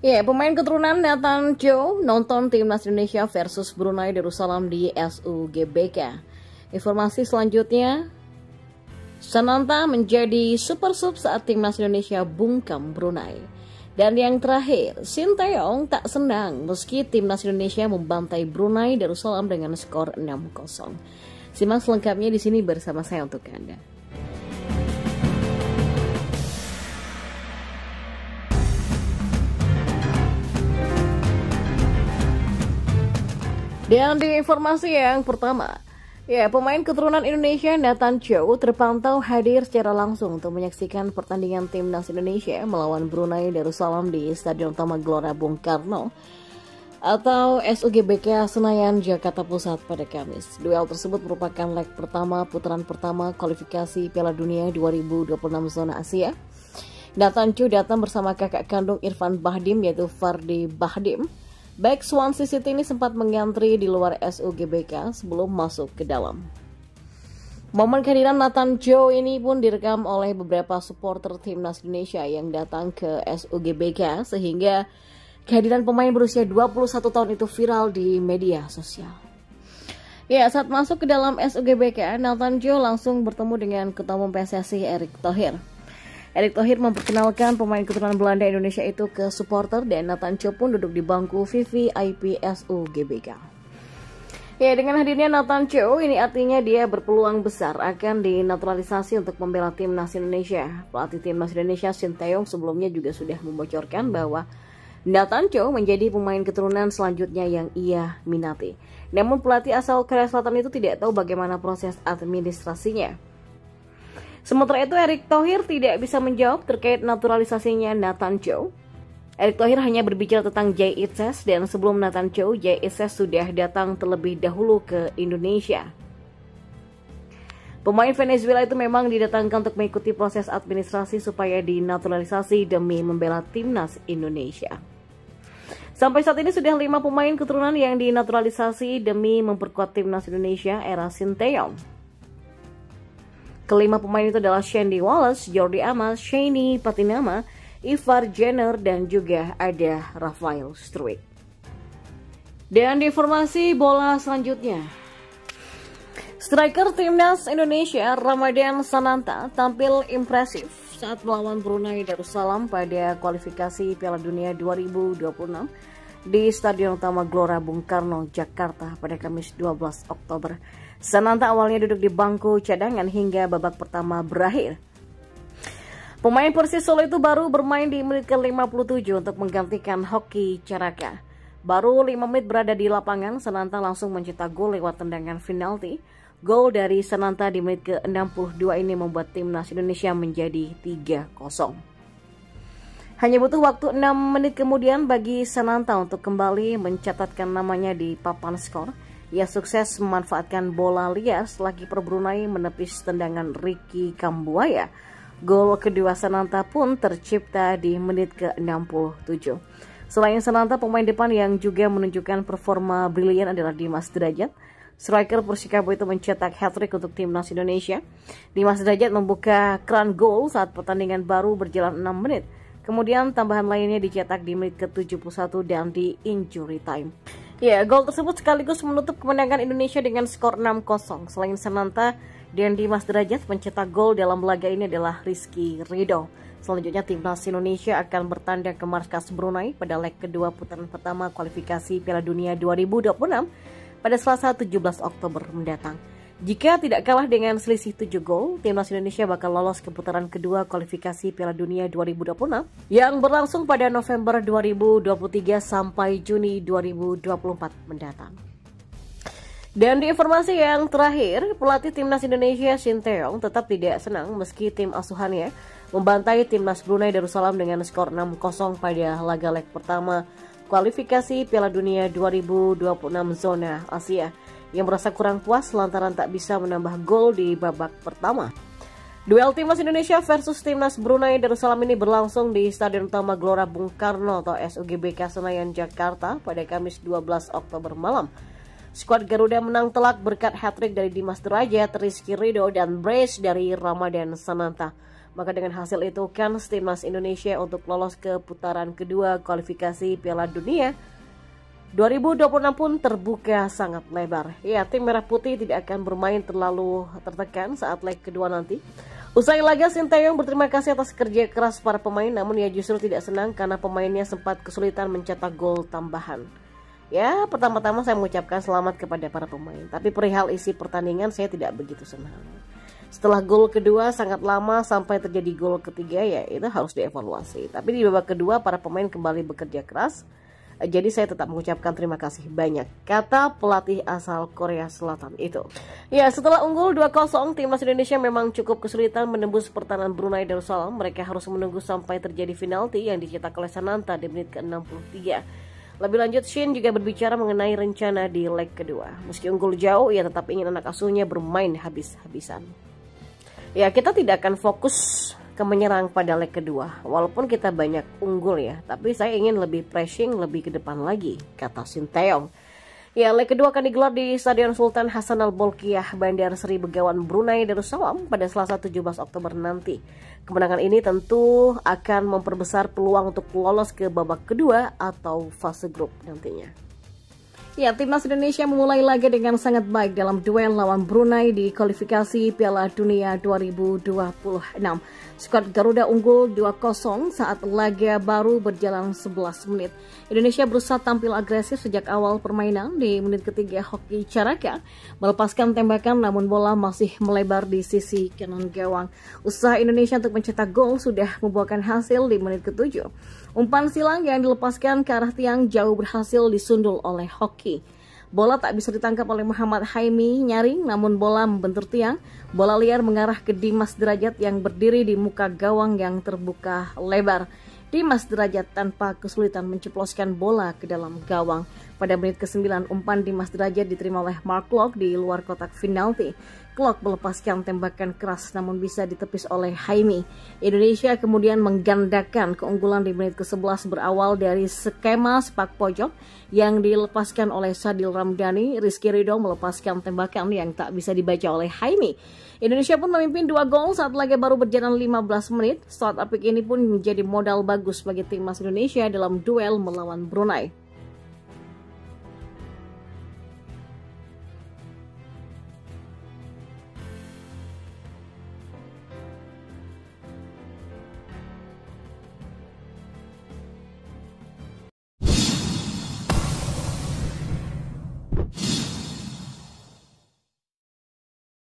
Ya, pemain keturunan Nathan Joe nonton timnas Indonesia versus Brunei Darussalam di SUGBK. Informasi selanjutnya, Sananta menjadi super sub saat timnas Indonesia bungkam Brunei. Dan yang terakhir, Sinteyong tak senang meski timnas Indonesia membantai Brunei Darussalam dengan skor 6-0. Simak selengkapnya di sini bersama saya untuk Anda. Dan di informasi yang pertama, pemain keturunan Indonesia Nathan Joe terpantau hadir secara langsung untuk menyaksikan pertandingan timnas Indonesia melawan Brunei Darussalam di Stadion Utama Gelora Bung Karno atau SUGBK Senayan, Jakarta Pusat pada Kamis. Duel tersebut merupakan leg pertama putaran pertama kualifikasi Piala Dunia 2026 zona Asia. Nathan Joe datang bersama kakak kandung Irfan Bahdim yaitu Fardi Bahdim. Back Swansea City ini sempat mengantri di luar SUGBK sebelum masuk ke dalam. Momen kehadiran Nathan Joe ini pun direkam oleh beberapa supporter timnas Indonesia yang datang ke SUGBK sehingga kehadiran pemain berusia 21 tahun itu viral di media sosial. Ya, saat masuk ke dalam SUGBK, Nathan Joe langsung bertemu dengan Ketua Umum PSSI Erick Thohir. Erick Thohir memperkenalkan pemain keturunan Belanda Indonesia itu ke supporter dan Nathan Joe pun duduk di bangku VVIP SUGBK. Ya, dengan hadirnya Nathan Joe ini artinya dia berpeluang besar akan dinaturalisasi untuk membela timnas Indonesia. Pelatih timnas Indonesia Sinteyong sebelumnya juga sudah membocorkan bahwa Nathan Joe menjadi pemain keturunan selanjutnya yang ia minati. Namun pelatih asal Korea Selatan itu tidak tahu bagaimana proses administrasinya. Sementara itu, Erick Thohir tidak bisa menjawab terkait naturalisasinya Nathan Joe. Erick Thohir hanya berbicara tentang Jay Itzes dan sebelum Nathan Joe, Jay Itzes sudah datang terlebih dahulu ke Indonesia. Pemain Venezuela itu memang didatangkan untuk mengikuti proses administrasi supaya dinaturalisasi demi membela timnas Indonesia. Sampai saat ini sudah 5 pemain keturunan yang dinaturalisasi demi memperkuat timnas Indonesia era Sinteyong. Kelima pemain itu adalah Shandy Wallace, Jordi Amat, Shani Patinama, Ivar Jenner, dan juga ada Rafael Struijk. Dan di informasi bola selanjutnya, striker timnas Indonesia Ramadan Sananta tampil impresif saat melawan Brunei Darussalam pada kualifikasi Piala Dunia 2026 di Stadion Utama Gelora Bung Karno, Jakarta pada Kamis 12 Oktober. Sananta awalnya duduk di bangku cadangan hingga babak pertama berakhir. Pemain Persis Solo itu baru bermain di menit ke-57 untuk menggantikan Hoki Caraka. Baru 5 menit berada di lapangan, Sananta langsung mencetak gol lewat tendangan penalti. Gol dari Sananta di menit ke-62 ini membuat timnas Indonesia menjadi 3-0. Hanya butuh waktu 6 menit kemudian bagi Sananta untuk kembali mencatatkan namanya di papan skor. Ia sukses memanfaatkan bola liar setelah kiper Brunei menepis tendangan Ricky Kambuaya. Gol kedua Sananta pun tercipta di menit ke-67. Selain Sananta, pemain depan yang juga menunjukkan performa brilian adalah Dimas Derajat. Striker Persikabo itu mencetak hat-trick untuk timnas Indonesia. Dimas Derajat membuka keran gol saat pertandingan baru berjalan 6 menit. Kemudian tambahan lainnya dicetak di menit ke-71 dan di injury time. Ya, gol tersebut sekaligus menutup kemenangan Indonesia dengan skor 6-0. Selain Sananta dan Dimas Derajat, pencetak gol dalam laga ini adalah Rizky Ridho. Selanjutnya timnas Indonesia akan bertandang ke markas Brunei pada leg kedua putaran pertama kualifikasi Piala Dunia 2026 pada Selasa 17 Oktober mendatang. Jika tidak kalah dengan selisih 7 gol, timnas Indonesia bakal lolos ke putaran kedua kualifikasi Piala Dunia 2026 yang berlangsung pada November 2023 sampai Juni 2024 mendatang. Dan di informasi yang terakhir, pelatih timnas Indonesia Sinteyong tetap tidak senang meski tim asuhannya membantai timnas Brunei Darussalam dengan skor 6-0 pada laga leg pertama kualifikasi Piala Dunia 2026 zona Asia. Yang merasa kurang puas lantaran tak bisa menambah gol di babak pertama. Duel timnas Indonesia versus timnas Brunei Darussalam ini berlangsung di Stadion Utama Gelora Bung Karno atau SUGBK Senayan, Jakarta pada Kamis 12 Oktober malam. Skuad Garuda menang telak berkat hat-trick dari Dimas Derajat, Rizky Ridho, dan brace dari Ramadan Sananta. Maka dengan hasil itu kans timnas Indonesia untuk lolos ke putaran kedua kualifikasi Piala Dunia 2026 pun terbuka sangat lebar. Ya, tim Merah Putih tidak akan bermain terlalu tertekan saat leg kedua nanti. Usai laga, Sinteyong berterima kasih atas kerja keras para pemain, namun ia justru tidak senang karena pemainnya sempat kesulitan mencetak gol tambahan. Ya, pertama-tama saya mengucapkan selamat kepada para pemain, tapi perihal isi pertandingan saya tidak begitu senang. Setelah gol kedua sangat lama sampai terjadi gol ketiga, ya itu harus dievaluasi. Tapi di babak kedua para pemain kembali bekerja keras. Jadi saya tetap mengucapkan terima kasih banyak, kata pelatih asal Korea Selatan itu. Ya, setelah unggul 2-0, timnas Indonesia memang cukup kesulitan menembus pertahanan Brunei Darussalam. Mereka harus menunggu sampai terjadi penalti yang dicetak oleh Sananta di menit ke-63. Lebih lanjut, Shin juga berbicara mengenai rencana di leg kedua. Meski unggul jauh, ia tetap ingin anak asuhnya bermain habis-habisan. Ya, kita tidak akan fokus ke menyerang pada leg kedua. Walaupun kita banyak unggul ya, tapi saya ingin lebih pressing, lebih ke depan lagi, kata Sinteyong. Ya, leg kedua akan digelar di Stadion Sultan Hasan Al Bolkiah, Bandar Seri Begawan, Brunei Darussalam pada Selasa 17 Oktober nanti. Kemenangan ini tentu akan memperbesar peluang untuk lolos ke babak kedua atau fase grup nantinya. Ya, timnas Indonesia memulai laga dengan sangat baik dalam duel lawan Brunei di kualifikasi Piala Dunia 2026. Skuad Garuda unggul 2-0 saat laga baru berjalan 11 menit. Indonesia berusaha tampil agresif sejak awal permainan. Di menit ketiga, Hoki Caraka melepaskan tembakan namun bola masih melebar di sisi kanan gawang. Usaha Indonesia untuk mencetak gol sudah membuahkan hasil di menit ke-7. Umpan silang yang dilepaskan ke arah tiang jauh berhasil disundul oleh Hoki. Bola tak bisa ditangkap oleh Muhammad Haimi nyaring, namun bola membentur tiang. Bola liar mengarah ke Dimas Derajat yang berdiri di muka gawang yang terbuka lebar. Dimas Derajat tanpa kesulitan menceploskan bola ke dalam gawang. Pada menit ke-9, umpan Dimas Derajat diterima oleh Mark Klok di luar kotak penalti. Klok melepaskan tembakan keras namun bisa ditepis oleh Haimi. Indonesia kemudian menggandakan keunggulan di menit ke-11 berawal dari skema sepak pojok yang dilepaskan oleh Sadil Ramdhani. Rizky Ridho melepaskan tembakan yang tak bisa dibaca oleh Haimi. Indonesia pun memimpin 2 gol saat laga baru berjalan 15 menit. Start apik ini pun menjadi modal bagus bagi timnas Indonesia dalam duel melawan Brunei.